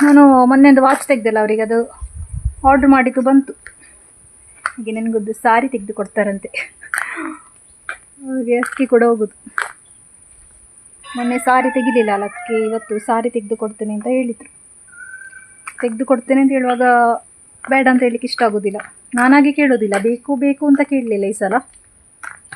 ನಾನು ಮೊನ್ನೆಂದು ವಾಚ್ ತೆಗ್ದಲ್ಲ ಅವರಿಗೆ, ಅದು ಆರ್ಡ್ರ್ ಮಾಡಿದ್ದು ಬಂತು. ಹಾಗೆ ನನಗೊಂದು ಸಾರಿ ತೆಗೆದು ಕೊಡ್ತಾರಂತೆ, ಅವ್ರಿಗೆ ಅಕ್ಕಿ ಕೂಡ ಹೋಗೋದು. ಮೊನ್ನೆ ಸಾರಿ ತೆಗಿಲಿಲ್ಲ ಅಲ್ಲ, ಅದಕ್ಕೆ ಇವತ್ತು ಸಾರಿ ತೆಗೆದು ಕೊಡ್ತೇನೆ ಅಂತ ಹೇಳಿದರು. ತೆಗೆದು ಕೊಡ್ತೇನೆ ಅಂತ ಹೇಳುವಾಗ ಬೇಡ ಅಂತ ಹೇಳಲಿಕ್ಕೆ ಇಷ್ಟ ಆಗೋದಿಲ್ಲ. ನಾನಾಗಿ ಕೇಳೋದಿಲ್ಲ, ಬೇಕು ಬೇಕು ಅಂತ ಕೇಳಲಿಲ್ಲ ಈ ಸಲ.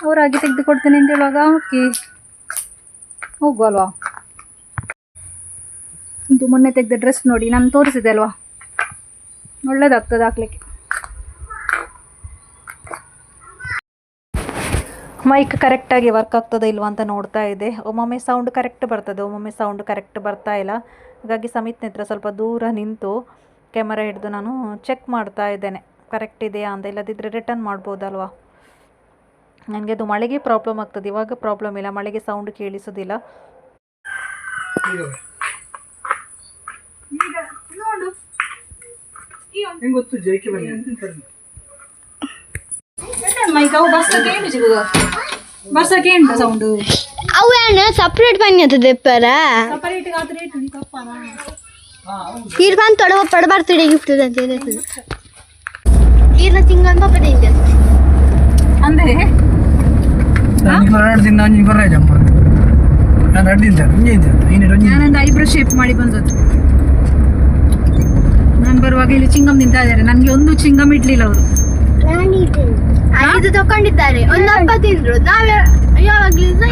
ಅವರಾಗಿ ತೆಗೆದು ಕೊಡ್ತೇನೆ ಅಂತ ಹೇಳುವಾಗ ಓಕೆ ಹೋಗುವಲ್ವಾ. ಇದು ಮೊನ್ನೆ ತೆಗೆದ ಡ್ರೆಸ್ ನೋಡಿ, ನಾನು ತೋರಿಸಿದೆ ಅಲ್ವಾ, ಒಳ್ಳೇದಾಗ್ತದೆ ಹಾಕ್ಲಿಕ್ಕೆ. ಮೈಕ್ ಕರೆಕ್ಟಾಗಿ ವರ್ಕ್ ಆಗ್ತದೆ ಇಲ್ವಾ ಅಂತ ನೋಡ್ತಾ ಇದೆ. ಒಮ್ಮೊಮ್ಮೆ ಸೌಂಡ್ ಕರೆಕ್ಟ್ ಬರ್ತದೆ, ಒಮ್ಮೊಮ್ಮೆ ಸೌಂಡ್ ಕರೆಕ್ಟ್ ಬರ್ತಾ ಇಲ್ಲ. ಹಾಗಾಗಿ ಸಮಿತ್ನ ಹತ್ರ ಸ್ವಲ್ಪ ದೂರ ನಿಂತು ಕ್ಯಾಮರಾ ಹಿಡಿದು ನಾನು ಚೆಕ್ ಮಾಡ್ತಾ ಇದ್ದೇನೆ ಕರೆಕ್ಟ್ ಇದೆಯಾ ಅಂತ. ಇಲ್ಲದಿದ್ದರೆ ರಿಟರ್ನ್ ಮಾಡ್ಬೋದಲ್ವಾ. ನನಗೆ ಅದು ಮಳೆಗೆ ಪ್ರಾಬ್ಲಮ್ ಆಗ್ತದೆ, ಇವಾಗ ಪ್ರಾಬ್ಲಮ್ ಇಲ್ಲ, ಮಳೆಗೆ ಸೌಂಡ್ ಕೇಳಿಸೋದಿಲ್ಲ. ಸಪ್ರೇಟ್ ಬನ್ನಿ ಪರ ತೀರ್ಕೊಂಡು ತೊಡವ ಪಡಬಾರ್ದು ಗಿಫ್ಟ್ ಅಂತ ಹೇಳ್ತದೆ. ಈರ್ನ ತಿಂಗಳ ಪಡೆ ಇದೆ ಅಂದರೆ ನಾನೊಂದು ಐಬ್ರೋ ಶೇಪ್ ಮಾಡಿ ಬಂದದ್ದು. ನಾನು ಬರುವಾಗ ಇಲ್ಲಿ ಚಿಂಗಮ್ ನಿಂತ ಇದ್ದಾರೆ, ನನಗೆ ಒಂದು ಚಿಂಗಮ್ ಇಡ್ಲಿಲ್ಲ ಅವರು. ಇದು ತಕೊಂಡಿದ್ದಾರೆ, ಒಂದು ಹಬ್ಬ ತಿಂದ್ರು. ನಾವೇ ಯಾವಾಗಲಿಂದ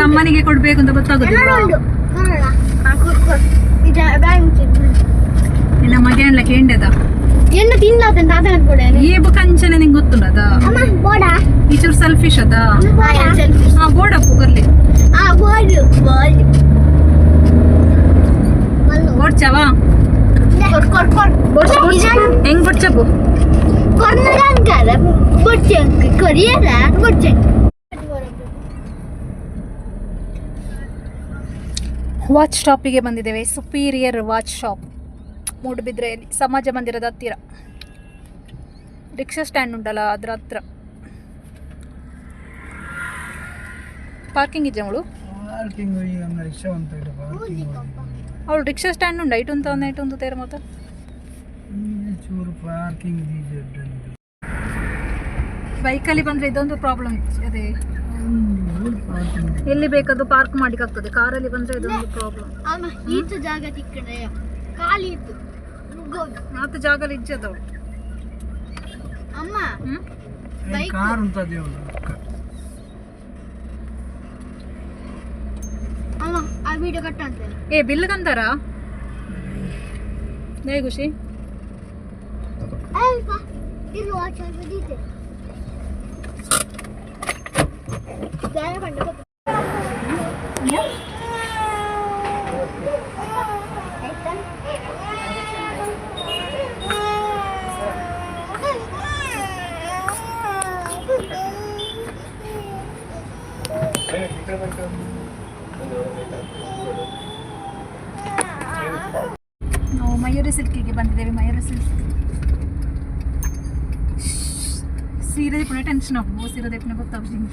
ಅಮ್ಮನಿಗೆ ಕೊಡ್ಬೇಕು ಅಂತ ಗೊತ್ತಾಗುದಿಲ್ಲ. ನಿನ್ನ ಮಗೆ ಅನ್ಲಕ್ಕೆ ಎಂಡದ ಎಣ್ಣೆ ತಿನ್ನಲಾದಂತ ಅದನ್ನ ಕೂಡ ಈ ಕಂಚನೆ ನಿಂಗೆ ಗೊತ್ತುಂಡದ ಈ ಚೂರು ಸೆಲ್ಫಿಶ್ ಅದ. ಹಾ ಬೋಡಪ್ಪು ಕರ್ಲಿ ಬೋಡ್ಚವಾ ಹೆಂಗ್ ಬಡ್ಚಪ್ಪು ವಾಚ್ ಶಾಪಿಗೆ ಬಂದಿದ್ದೇವೆ. ಸುಪೀರಿಯರ್ ವಾಚ್ ಶಾಪ್, ಮೂಡುಬಿದ್ರೆಯಲ್ಲಿ, ಸಮಾಜ ಮಂದಿರದ ಹತ್ತಿರ. ರಿಕ್ಷಾ ಸ್ಟ್ಯಾಂಡ್ ಉಂಟಲ್ಲ ಅದ್ರ ಹತ್ರ. ಪಾರ್ಕಿಂಗ್ ಇದ್ದೆ ಅವಳು ರಿಕ್ಷಾ ಸ್ಟ್ಯಾಂಡ್ ಉಂಡ ಇಟ್ಟು ತೇರ ಮಾತ ಬೈಕಲ್ಲಿ ಬಂದರೆ ಇದೊಂದು ಪ್ರಾಬ್ಲಮ್. ಅದೇ ಎಲ್ಲಿ ಬೇಕಾದ್ರೂ ಪಾರ್ಕ್ ಮಾಡಿಕಾಗ್ತದೆ, ಕಾರಲ್ಲಿ ಬಂದರೆ ಇದೊಂದು ಪ್ರಾಬ್ಲಮ್. ಈತು ಜಾಗ ತಿಕ್ಕಡೆ ಖಾಲಿ ಇತ್ತು, ಮಾತು ಜಾಗಲ್ಲಿ ಇಜ್ಜದವಳು ಅಮ್ಮ ಕಾರ್ ಉಂಟದೆ ಅಮ್ಮ ಆ ವಿಡಿಯೋ ಕಟ್ ಅಂತ ಏ ಬಿಲ್ ಕಂತಾರ ನೇ ಖುಷಿ ಅಲ್ವಾ ಇದು ವಾಚ್ ಬಂದಿದೆ ಜಾಗ ಬಂದ ನಾವು ಮಯೂರಿ ಸಿಲ್ಕಿಗೆ ಬಂದಿದ್ದೇವೆ. ಮಯೂರಿ ಸಿಲ್ಕ್ ಸೀರೆ ಪುನಃ ಟೆನ್ಷನ್ ಆಗು, ಸೀರೆ ಪುನಃ ಗೊತ್ತಾಗ್ತೀನಿ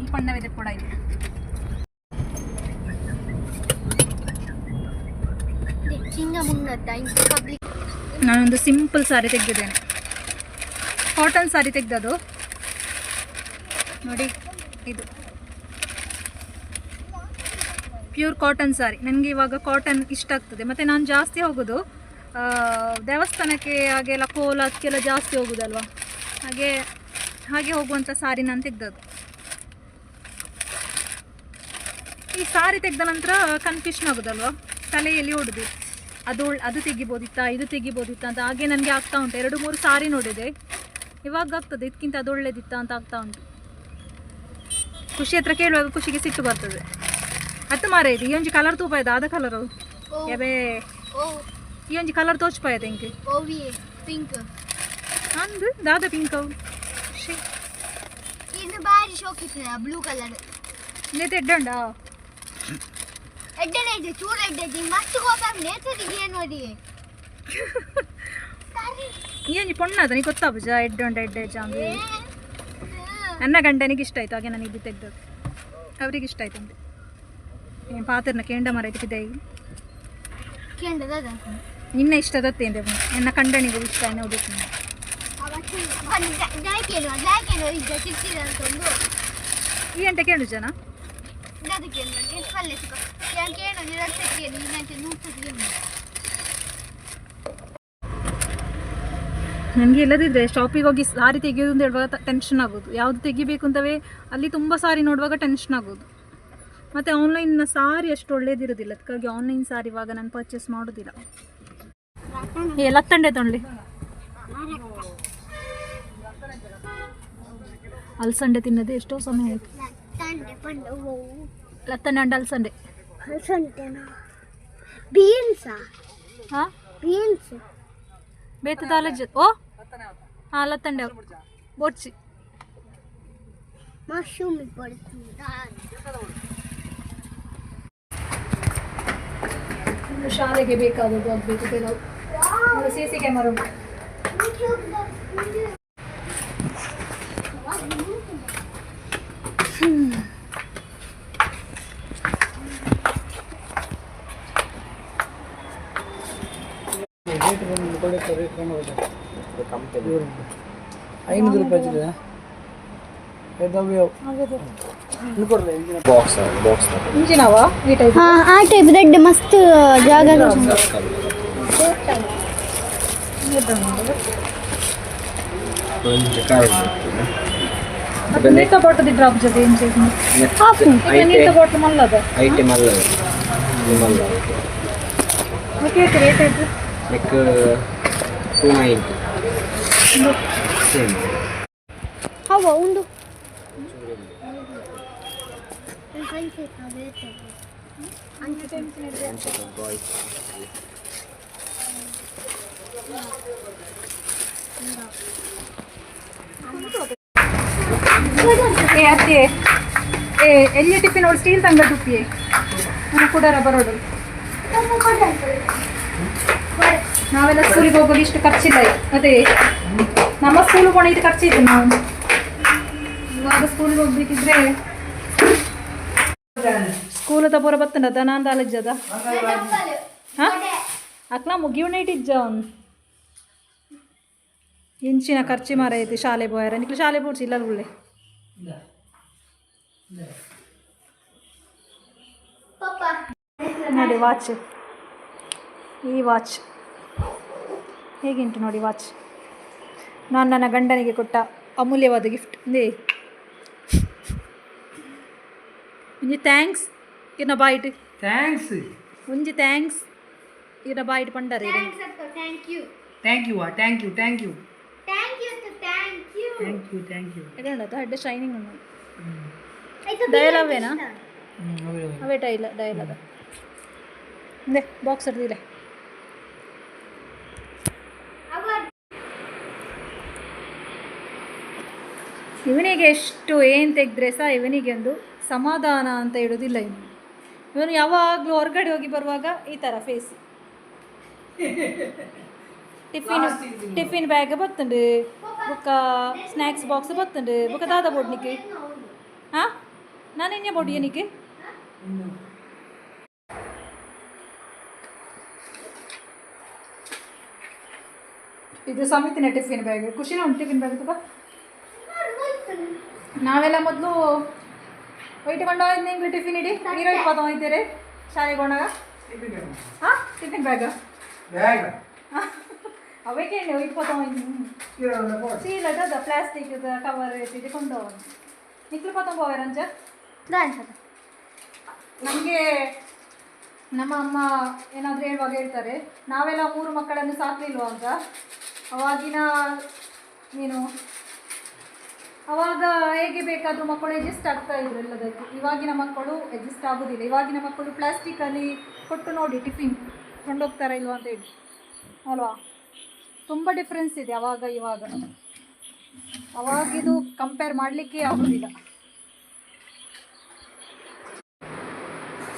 ಈ ಪಣ್ಣವಿದೆ ಕೂಡ ಇದೆ. ನಾನೊಂದು ಸಿಂಪಲ್ ಸಾರಿ ತೆಗೆದಿದ್ದೇನೆ, ಕಾಟನ್ ಸಾರಿ ತೆಗೆದದು ನೋಡಿ. ಇದು ಪ್ಯೂರ್ ಕಾಟನ್ ಸಾರಿ. ನನಗೆ ಇವಾಗ ಕಾಟನ್ ಇಷ್ಟ ಆಗ್ತದೆ. ಮತ್ತು ನಾನು ಜಾಸ್ತಿ ಹೋಗೋದು ದೇವಸ್ಥಾನಕ್ಕೆ, ಹಾಗೆಲ್ಲ ಕೋಲ ಅದಕ್ಕೆಲ್ಲ ಜಾಸ್ತಿ ಹೋಗೋದಲ್ವ, ಹಾಗೆ ಹೋಗುವಂಥ ಸಾರಿ ನಾನು ತೆಗ್ದದ್ದು. ಈ ಸಾರಿ ತೆಗೆದ ನಂತರ ಕನ್ಫ್ಯೂಷನ್ ಆಗೋದಲ್ವ, ತಲೆಯಲ್ಲಿ ಓಡುದು, ಅದು ತೆಗಿಬೋದಿತ್ತಾ ಇದು ತೆಗಿಬೋದಿತ್ತಾ ಅಂತ. ಹಾಗೆ ನನಗೆ ಆಗ್ತಾ ಉಂಟು. 2-3 ಸಾರಿ ನೋಡಿದೆ, ಇವಾಗ ಆಗ್ತದೆ ಇದಕ್ಕಿಂತ ಅದು ಒಳ್ಳೇದಿತ್ತ ಅಂತ ಆಗ್ತಾ ಉಂಟು. ಖುಷಿ ಹತ್ರ ಕೇಳುವಾಗ ಖುಷಿಗೆ ಸಿಟ್ಟು ಬರ್ತದೆ. ಅತ್ತು ಮಾರ ಇದು ಈ ಒಂಜಿ ಕಲರ್ ತೂಪಾಯ್ದು, ಆದ ಕಲರು ಯಾವೇ ಈ ಒಂಜಿ ಕಲರ್ ತೋಚ್ಪಾಯ್ದು ಹೆಂಗೆ ಪಿಂಕ್ ಅಂದು ದಾದ ಪಿಂಕ್ ಅವು ಇದು ಬಾರಿ ಶೋಕ್ ಇತ್ತು ಬ್ಲೂ ಕಲರ್ ನೇತೆ ಎಡ್ಡಂಡ ಎಡ್ಡನೆ ಇದೆ ಚೂರ ಎಡ್ಡೆ ಮಸ್ತ್ ಕೋಪಂ ನೇತರಿಗೆ ನೋಡಿ ಈ ಒಂಜಿ ಪೊಣ್ಣದ ನೀ ಗೊತ್ತಾಬುಜ ಎಡ್ಡಂಡ ಎಡ್ಡೆ ಜಾಂಬಿ ನನ್ನ ಗಂಡನಿಗೆ ಇಷ್ಟ ಆಯ್ತು. ಹಾಗೆ ನನಗೆ ತೆಗ್ದದ್ದು ಅವರಿಗೆ ಇಷ್ಟ ಆಯ್ತು ಅಂತೆ. ಪಾತ್ರನ ಕೇಂಡ ಮರ ಇಟ್ಟಿದ್ದೆ ಕೇಂದ್ರದ ನಿನ್ನ ಇಷ್ಟದತ್ತೇಂದೆ ನನ್ನ ಕಂಡಣಿಗೂ ಇಷ್ಟ ನೋಡುತ್ತೆ ಈ ಗಂಟೆ ಕೇಳು ಜನ ನನಗೆ ಇಲ್ಲದಿದ್ದರೆ ಶಾಪಿಗೆ ಹೋಗಿ ಸಾರಿ ತೆಗೆಯೋದು ಅಂತ ಹೇಳುವಾಗ ಟೆನ್ಷನ್ ಆಗೋದು, ಯಾವುದು ತೆಗಿಬೇಕು ಅಂತವೇ ಅಲ್ಲಿ ತುಂಬ ಸಾರಿ ನೋಡುವಾಗ ಟೆನ್ಷನ್ ಆಗೋದು. ಮತ್ತು ಆನ್ಲೈನ್ನ ಸಾರಿ ಅಷ್ಟು ಒಳ್ಳೇದಿರೋದಿಲ್ಲ, ಅದಕ್ಕಾಗಿ ಆನ್ಲೈನ್ ಸಾರಿ ಇವಾಗ ನಾನು ಪರ್ಚೇಸ್ ಮಾಡೋದಿಲ್ಲ. ಲತ್ತಂಡೆ ತೊಂಡ್ಲಿ ಅಲಸಂಡೆ ತಿನ್ನೋದು ಎಷ್ಟೋ ಸಮಯ ಆಯಿತು. ಲತ್ತಂಡೆ ಅಂಡ್ ಅಲಸಂಡೆ ಹಾಂ ಬೇತದ ಅಲಜ್ ಓ ಹಾಂ ಲತ್ತಂಡೆ ಬೋಡ್ಸಿ ಶಾಲೆಗೆ ಬೇಕಾದದ್ದು ಆಗಬೇಕು ಕೆಲವು CC ಕ್ಯಾಮರಾ ಉಂಟು. ಇಂಜಿನವಾ ಈ ಟೈಪ್ ಆ ಟೈಪ್ ರೆಡ್ ಮಸ್ತ್ ಜಾಗ ನೀತ ಬಾಟಲ್ ಡ್ರಾಪ್ ಜೊತೆ ಏನು ചെയ്തു ನೀತ ಬಾಟಲ್ ಮಲ್ಲದ ಐಟಮ್ ಅಲ್ಲ ಓಕೆ ರೇಟ್ ಆಯ್ತು ಲೈಕ್ 290 ಸೇಮ್ ಹೌದು ಒಂದು ಏ ಅತ್ತೆ ಏ ಎಲ್ಲಿ ಟಿಫಿನ್ ನೋಡಿ ಸ್ಟೀಲ್ ತಂಗ ತುಪ್ಪಿಯೇ ನಾನು ಕೂಡ ಬರೋಡು. ನಾವೆಲ್ಲ ಸ್ಕೂಲಿಗೆ ಹೋಗೋದು ಇಷ್ಟು ಖರ್ಚಿಲ್ಲ. ಅದೇ ನಮ್ಮ ಸ್ಕೂಲಿಗೆ ಹೋಗಿ ಇದು ಖರ್ಚಿದ್ದು. ನಾವು ಇವಾಗ ಸ್ಕೂಲಿಗೆ ಹೋಗ್ಬೇಕಿದ್ರೆ ಸ್ಕೂಲ್ ತಬೋರ ಬತ್ತನ ದನಾಂದ ಅಲಜ್ಜದ ಹಾಂ ಅಕ್ಲ ಮುಗಿಯೋಣ ಇಟ್ಟಿಜ್ಜ ಅವನು ಇಂಚಿನ ಖರ್ಚಿ ಮಾರ ಐತಿ ಶಾಲೆ ಬೋಯರ ನಿಕ್ಲು ಶಾಲೆ ಬೋಡ್ಸಿ ಇಲ್ಲ ಉಳ್ಳೆ ನೋಡಿ ವಾಚ್, ಈ ವಾಚ್ ಹೇಗುಂಟು ನೋಡಿ ವಾಚ್. ನಾನು ನನ್ನ ಗಂಡನಿಗೆ ಕೊಟ್ಟ ಅಮೂಲ್ಯವಾದ ಗಿಫ್ಟ್. ಒಂಜಿ ಥ್ಯಾಂಕ್ಸ್ ಇನ್ನ ಬಾಯ್ಟ್ ಥ್ಯಾಂಕ್ಸ್ ಒಂಜಿ ಥ್ಯಾಂಕ್ಸ್ ಇನ್ನ ಬಾಯ್ಟ್ ಪಂಡರಿ ಥ್ಯಾಂಕ್ ಯು ಎಗಂಡತ ಹೆಡ್ ಶೈನಿಂಗ್ ಉಂಡು ಡಯಲ್ ಅವೇನಾ ಅವೇ ಡಯಲ್ ಅದ ಇಂದೆ ಬಾಕ್ಸ್ ಹಿಡ್ದಿಲ್ಲ. ಇವನಿಗೆ ಎಷ್ಟು ಏನು ತೆಗೆದ್ರೆ ಸಹ ಇವನಿಗೆ ಒಂದು ಸಮಾಧಾನ ಅಂತ ಹೇಳೋದಿಲ್ಲ. ಇವನು ಯಾವಾಗಲೂ ಹೊರಗಡೆ ಹೋಗಿ ಬರುವಾಗ ಈ ಥರ ಫೇಸ್. ಟಿಫಿನ್ ಬ್ಯಾಗ್ ಬತ್ತುಂಡು, ಬೊಕ್ಕ ಸ್ನ್ಯಾಕ್ಸ್ ಬಾಕ್ಸ್ ಬತ್ತುಂಡು, ಬೊಕ್ಕ ದಾದ ಬೋಡ್ನಿಕ್ಕೆ ಹಾಂ ನಾನು ಇನ್ನೇ ಬೋಡಿ ಏನಿಕ್ಕೆ ಇದು ಸಮಿತಿನ ಟಿಫಿನ್ ಬ್ಯಾಗ್. ಖುಷಿನ ಉಂಟು ಟಿಫಿನ್ ಬ್ಯಾಗ್ ತುಂಬ. ನಾವೆಲ್ಲ ಮೊದಲು ಒಯ್ಟುಕೊಂಡು ಹೋಯ್ತು ನಿಮ್ಗೆ ಟಿಫಿನ್ ಇಡಿ 20 ಹೋಯ್ತೀರಿ ಶಾಲೆಗೆ ಹೋದಾಗ. ಹಾಂ ಟಿಫಿನ್ ಬ್ಯಾಗ ಅವಕ್ಕೆ 20 ಹೋಯ್ತು ಚೀಲದ ಪ್ಲಾಸ್ಟಿಕ್ ಕವರ್ ಇಟ್ಕೊಂಡು ಹೋಗಿ ನಿಕ್ಲು ಪತಂಗ ಹೋಗ್ಯಾರಂಚ. ನಮಗೆ ನಮ್ಮ ಅಮ್ಮ ಏನಾದರೂ ಹೇಳುವಾಗ ಹೇಳ್ತಾರೆ, ನಾವೆಲ್ಲ 3 ಮಕ್ಕಳನ್ನು ಸಾಕಲಿಲ್ವ ಅಂತ. ಅವಾಗಿನ ನೀನು ಅವಾಗ ಹೇಗೆ ಬೇಕಾದರೂ ಮಕ್ಕಳು ಅಡ್ಜಸ್ಟ್ ಆಗ್ತಾ ಇದ್ರು ಎಲ್ಲದಕ್ಕೂ. ಇವಾಗಿನ ಮಕ್ಕಳು ಅಡ್ಜಸ್ಟ್ ಆಗೋದಿಲ್ಲ. ಇವಾಗಿನ ಮಕ್ಕಳು ಪ್ಲಾಸ್ಟಿಕಲ್ಲಿ ಕೊಟ್ಟು ನೋಡಿ ಟಿಫಿನ್ ಕೊಂಡೋಗ್ತಾರ ಇಲ್ವ ಅಂತ ಹೇಳಿ ಅಲ್ವಾ. ತುಂಬ ಡಿಫ್ರೆನ್ಸ್ ಇದೆ ಅವಾಗ ಇವಾಗ. ಅವಾಗಿದು ಕಂಪೇರ್ ಮಾಡಲಿಕ್ಕೆ ಆಗೋದಿಲ್ಲ.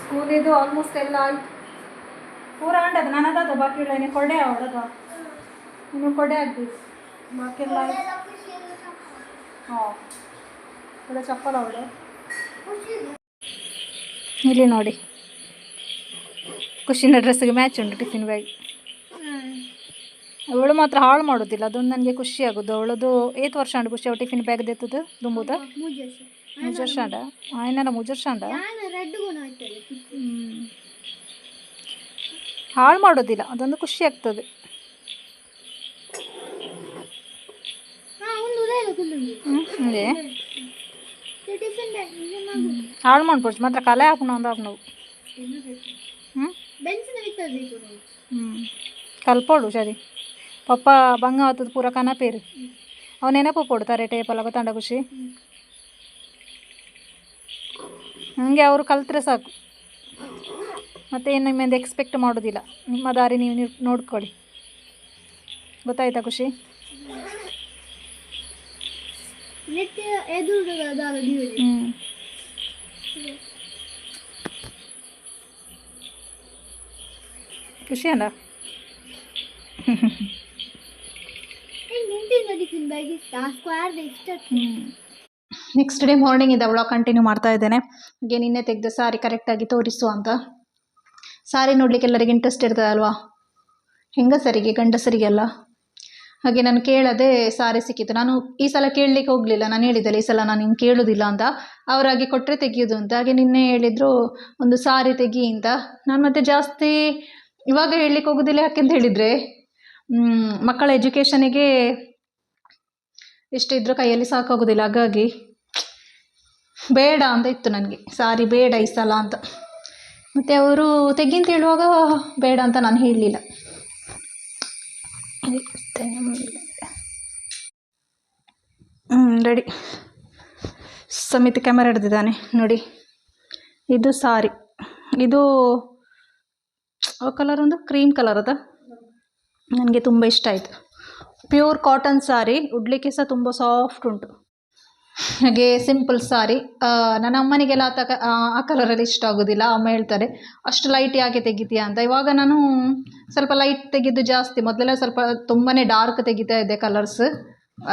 ಸ್ಕೂಲಿದು ಆಲ್ಮೋಸ್ಟ್ ಎಲ್ಲ ಆಯ್ತು. ಪೂರ ಅಂಡದು ನನ್ನದಾದ ಬಾಕಿ ಇಲ್ಲ. ಇನ್ನು ಕೊಡೆ ಅವಳದ ಇನ್ನು ಕೊಡೆ ಆಗಬೇಕು ಬಾಕಿ ಎಲ್ಲ ಆಯ್ತು. ಹಾಂ ಒಳ್ಳೆ ಚಪ್ಪಲ ಅವಳು. ಇಲ್ಲಿ ನೋಡಿ ಖುಷಿನ ಡ್ರೆಸ್ಸಿಗೆ ಮ್ಯಾಚ್ ಉಂಟು ಟಿಫಿನ್ ಬ್ಯಾಗ್. ಅವಳು ಮಾತ್ರ ಹಾಳು ಮಾಡೋದಿಲ್ಲ, ಅದೊಂದು ನನಗೆ ಖುಷಿ ಆಗೋದು. ಅವಳದು 8 ವರ್ಷ ಉಂಟು ಖುಷಿ. ಅವಳು ಟಿಫಿನ್ ಬ್ಯಾಗ್ ದೆತ್ತದು ದುಂಬುದ ಮುಜರ್ಶಾಂಡ ಆಯ್ನ ಮುಜರ್ಶಾಂಡ ಹಾಳು ಮಾಡೋದಿಲ್ಲ, ಅದೊಂದು ಖುಷಿ ಆಗ್ತದೆ. ಹಂಗೆ ಹಾಳು ಮಾಡ್ಬೋದು ಮಾತ್ರ ಕಲೆ ಹಾಕೋಣ ಒಂದು ಹಾಕ್ ನಾವು. ಕಲ್ಪೋಡು ಸರಿ ಪಪ್ಪ ಬಂಗ ಆತದ ಪೂರ ಕನಪೇರು ಅವನೇನಪ್ಪ ಕೊಡ್ತಾರೆ ಟೇಪಲ್ಲ ಗೊತ್ತಾಂಡ ಖುಷಿ. ಹಂಗೆ ಅವರು ಕಲ್ತ್ರೆ ಸಾಕು, ಮತ್ತೆ ಏನು ನಿಮ್ಮಿಂದ ಎಕ್ಸ್ಪೆಕ್ಟ್ ಮಾಡೋದಿಲ್ಲ. ನಿಮ್ಮ ದಾರಿ ನೀವು ನೋಡ್ಕೊಳ್ಳಿ, ಗೊತ್ತಾಯ್ತಾ ಖುಷಿ? ಖುಷಿ ಅಲ್ಲ? ನೆಕ್ಸ್ಟ್ ಡೇ ಮಾರ್ನಿಂಗ್ ಇಂದ ವ್ಲಾಗ್ ಕಂಟಿನ್ಯೂ ಮಾಡ್ತಾ ಇದ್ದೇನೆ. ಹಾಗೆ ನಿನ್ನೆ ತೆಗೆದ ಸಾರಿ ಕರೆಕ್ಟಾಗಿ ತೋರಿಸು ಅಂತ. ಸಾರಿ ನೋಡ್ಲಿಕ್ಕೆ ಎಲ್ಲರಿಗೆ ಇಂಟ್ರೆಸ್ಟ್ ಇರ್ತದೆ ಅಲ್ವಾ, ಹೆಂಗಸರಿಗೆ ಗಂಡಸರಿಗೆಲ್ಲ. ಹಾಗೆ ನಾನು ಕೇಳದೆ ಸಾರಿ ಸಿಕ್ಕಿತ್ತು. ನಾನು ಈ ಸಲ ಕೇಳಲಿಕ್ಕೆ ಹೋಗಲಿಲ್ಲ, ನಾನು ಹೇಳಿದ್ದಲ್ಲ ಈ ಸಲ ನಾನು ಇನ್ನು ಕೇಳೋದಿಲ್ಲ ಅಂತ. ಅವರಾಗಿ ಕೊಟ್ಟರೆ ತೆಗಿಯೋದು ಅಂತ. ಹಾಗೆ ನಿನ್ನೆ ಹೇಳಿದರು ಒಂದು ಸಾರಿ ತೆಗಿ ಅಂತ. ನಾನು ಮತ್ತೆ ಜಾಸ್ತಿ ಇವಾಗ ಹೇಳಲಿಕ್ಕೆ ಹೋಗೋದಿಲ್ಲ, ಯಾಕೆಂತ ಹೇಳಿದರೆ ಮಕ್ಕಳ ಎಜುಕೇಷನಿಗೆ ಎಷ್ಟಿದ್ರೂ ಕೈಯಲ್ಲಿ ಸಾಕಾಗೋದಿಲ್ಲ. ಹಾಗಾಗಿ ಬೇಡ ಅಂತ ಇತ್ತು ನನಗೆ, ಸಾರಿ ಬೇಡ ಈ ಸಲ ಅಂತ. ಮತ್ತು ಅವರು ತೆಗಿ ಅಂತ ಹೇಳುವಾಗ ಬೇಡ ಅಂತ ನಾನು ಹೇಳಲಿಲ್ಲ. ರೆಡಿ. ಸಮಿತಿ ಕ್ಯಾಮರಾ ಹಿಡ್ದಿದ್ದಾನೆ ನೋಡಿ. ಇದು ಸಾರಿ, ಇದು ಕಲರ್ ಒಂದು ಕ್ರೀಮ್ ಕಲರ್ ಅದ, ನನಗೆ ತುಂಬ ಇಷ್ಟ ಆಯಿತು. ಪ್ಯೂರ್ ಕಾಟನ್ ಸಾರಿ, ಉಡ್ಲಿಕ್ಕೆ ಸಹ ತುಂಬ ಸಾಫ್ಟ್ ಉಂಟು. ಹಾಗೆ ಸಿಂಪಲ್ ಸಾರಿ. ನನ್ನ ಅಮ್ಮನಿಗೆಲ್ಲ ಆ ಕಲರಲ್ಲಿ ಇಷ್ಟ ಆಗೋದಿಲ್ಲ. ಅಮ್ಮ ಹೇಳ್ತಾರೆ ಅಷ್ಟು ಲೈಟ್ ಯಾಕೆ ತೆಗಿತೀಯ ಅಂತ. ಇವಾಗ ನಾನು ಸ್ವಲ್ಪ ಲೈಟ್ ತೆಗೆದು ಜಾಸ್ತಿ, ಮೊದಲೆಲ್ಲ ಸ್ವಲ್ಪ ತುಂಬಾ ಡಾರ್ಕ್ ತೆಗಿತಾ ಇದ್ದೆ ಕಲರ್ಸ್,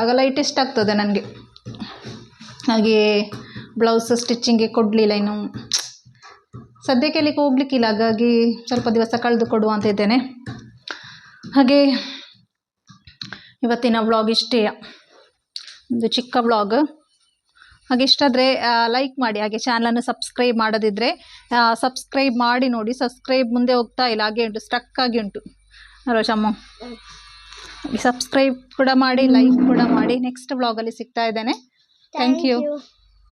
ಆಗ ಲೈಟ್ ಇಷ್ಟ ಆಗ್ತದೆ ನನಗೆ. ಹಾಗೆ ಬ್ಲೌಸ್ ಸ್ಟಿಚ್ಚಿಂಗ್ಗೆ ಕೊಡಲಿಲ್ಲ ಇನ್ನು, ಸದ್ಯಕ್ಕೆ ಅಲ್ಲಿಗೆ ಹೋಗ್ಲಿಕ್ಕಿಲ್ಲ. ಹಾಗಾಗಿ ಸ್ವಲ್ಪ ದಿವಸ ಕಳೆದು ಕೊಡುವ ಅಂತ ಇದ್ದೇನೆ. ಹಾಗೆ ಇವತ್ತಿನ ವ್ಲಾಗ್ ಇಷ್ಟೇ, ಒಂದು ಚಿಕ್ಕ ವ್ಲಾಗ್. ಹಾಗೆ ಇಷ್ಟ ಆದರೆ ಲೈಕ್ ಮಾಡಿ. ಹಾಗೆ ಚಾನಲನ್ನು ಸಬ್ಸ್ಕ್ರೈಬ್ ಮಾಡದಿದ್ದರೆ ಸಬ್ಸ್ಕ್ರೈಬ್ ಮಾಡಿ ನೋಡಿ. ಸಬ್ಸ್ಕ್ರೈಬ್ ಮುಂದೆ ಹೋಗ್ತಾ ಇಲ್ಲ, ಹಾಗೆ ಉಂಟು, ಸ್ಟಕ್ ಆಗಿ ಉಂಟು ಅಲ್ವಾ ಶಮ್ಮ? ಸಬ್ಸ್ಕ್ರೈಬ್ ಕೂಡ ಮಾಡಿ, ಲೈಕ್ ಕೂಡ ಮಾಡಿ. ನೆಕ್ಸ್ಟ್ ವ್ಲಾಗಲ್ಲಿ ಸಿಗ್ತಾ ಇದ್ದೇನೆ. Thank you.